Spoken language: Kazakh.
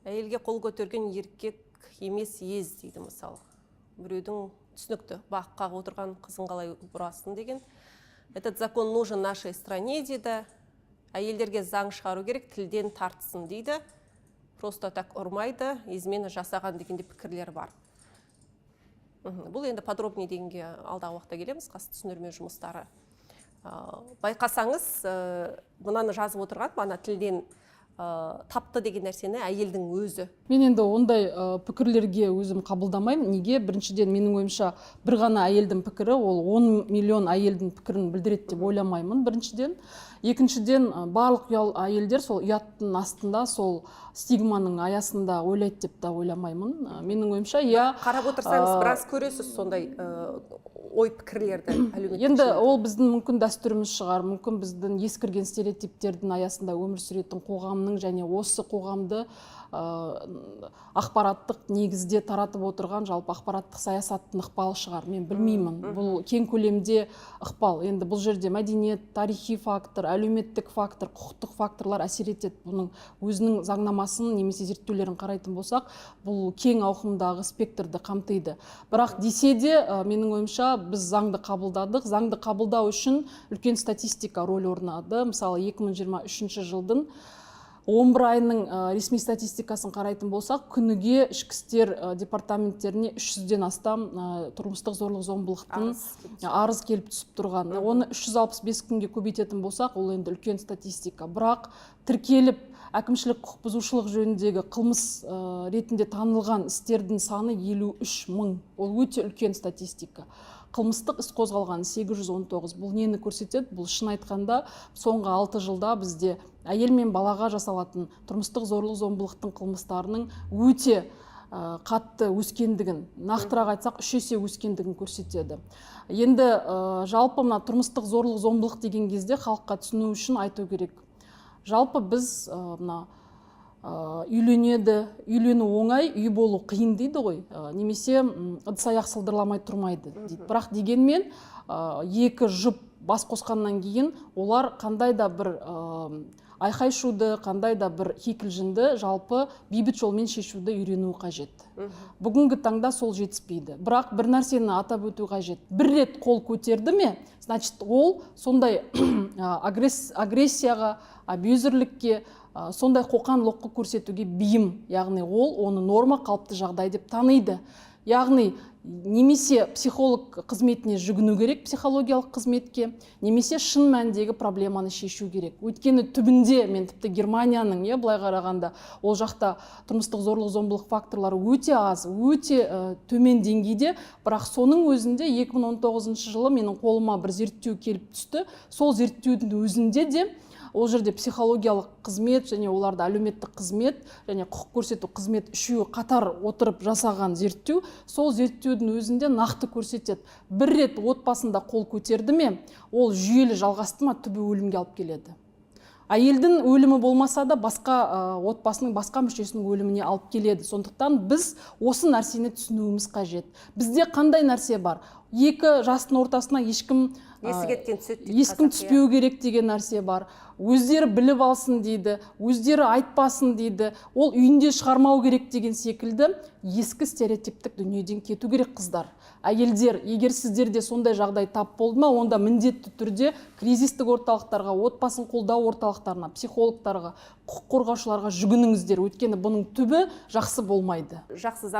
Әйелге қол көтерген еркек емес ез дейді мысалы. Біреудің түсінікті баққа отырған қызын қалай бұрасың деген. Этот закон нужен нашей стране дейді. Әйелдерге заң шығару керек, тілден тартсын дейді. Просто так ұрмайды, измена жасаған дегенде пікірлер бар. Бұл енді подробнее дегенге алдағы уақытта келеміз, қас түсіндірме жұмыстары. Байқасаңыз, мынаны жазып отырған, мана тілден тапты деген нәрсені әйелдің өзі. Мен енді ондай пікірлерге өзім қабылдамаймын. Неге? Біріншіден, менің ойымша, бір ғана әйелдің пікірі, ол 10 миллион әйелдің пікірін білдіреді деп ойламаймын, біріншіден. Екіншіден, барлық әйелдер сол ұяттың астында, сол стигманың аясында ойлайды деп та ойламаймын. Менің ойымша, қарап отырсаңыз, біраз көресіз сондай ой пікірлерді әлеуметтік. Енді ол біздің мүмкін дәстүріміз шығар, мүмкін біздің ескірген стереотиптердің аясында өмір сүретін қоғамның және осы қоғамды ақпараттық негізде таратып отырған жалпы ақпараттық саясаттың ықпалы шығар. Мен білмеймін. Бұл кең көлемде ықпал. Енді бұл жерде мәдениет, тарихи фактор, әлеуметтік фактор, құқықтық факторлар әсер етеді. Бұның өзінің заңнамасын немесе зерттеулерін қарайтын болсақ, бұл кең ауқымдағы спектрді қамтиды. Бірақ десе де, менің ойымша, біз заңды қабылдадық. Заңды қабылдау үшін үлкен статистика рөл орнады. Мысалы, 2023 жылдың 11 айының ресми статистикасын қарайтын болсақ, күніге ішкі істер департаменттеріне 300-ден астам тұрмыстық зорлық-зомбылықтың арыз келіп түсіп тұрған. Оны 365 күнге көбейтетін болсақ, ол енді үлкен статистика. Бірақ тіркеліп әкімшілік құқық бұзушылық жөніндегі қылмыс ретінде танылған істердің саны 53 мың. Ол өте үлкен статистика. Қылмыстық іс қозғалған 819. Бұл нені көрсетеді? Бұл шын айтқанда соңғы 6 жылда бізде әйел мен балаға жасалатын тұрмыстық зорлық-зомбылықтың қылмыстарының өте қатты өскендігін, нақтырақ айтсақ 3 есе өскендігін көрсетеді. Енді жалпы мына тұрмыстық зорлық-зомбылық деген кезде халыққа түсіну үшін айту керек. Жалпы біз үйлену оңай, үй болу қиын дейді ғой. Немесе ыдыс-аяқ сылдырламай тұрмайды дейді. Бірақ дегенмен екі жұп бас қосқаннан кейін олар қандай да бір айқай-шуды, қандай да бір кикілжінді жалпы бейбіт жолмен шешуді үйренуі қажет. Бүгінгі таңда сол жетіспейді. Бірақ бір нәрсені атап өту қажет. Бір рет қол көтерді ме, значит, ол сондай агрессияға, абьюзерлікке, сондай қоқан-лоққы көрсетуге бейім. Яғни ол оны норма, қалыпты жағдай деп таниды. Яғни немесе психолог қызметіне жүгіну керек, психологиялық қызметке, немесе шын мәндегі проблеманы шешу керек. Өйткені түбінде, мен тіпті Германияның, былай қарағанда, ол жақта тұрмыстық зорлық-зомбылық факторлары өте аз, өте төмен деңгейде, бірақ соның өзінде 2019 жылы менің қолыма бір зерттеу келіп түсті. Сол зерттеудің өзінде де ол жерде психологиялық қызмет және оларды әлеуметтік қызмет және құқық көрсету қызмет үшеуі қатар отырып жасаған зерттеу, сол зерттеудің өзінде нақты көрсетеді. Бір рет отбасында қол көтерді ме, ол жүйелі жалғасты ма, түбі өлімге алып келеді. Әйелдің өлімі болмаса да отбасының басқа мүшесінің өліміне алып келеді. Сондықтан біз осы нәрсені түсінуіміз қажет. Бізде қандай нәрсе бар? Екі жастың ортасына ешкім түспеу керек деген нәрсе бар. Өздері біліп алсын дейді, өздері айтпасын дейді, ол үйінде шығармау керек деген секілді ескі стереотиптік дүниеден кету керек қыздар. Әйелдер, егер сіздерде сондай жағдай тап болды ма, онда міндетті түрде кризистік орталықтарға, отбасын қолдау орталықтарына, психологтарға, құқық қорғаушыларға жүгініңіздер. Өйткені бұның түбі жақсы болмайды.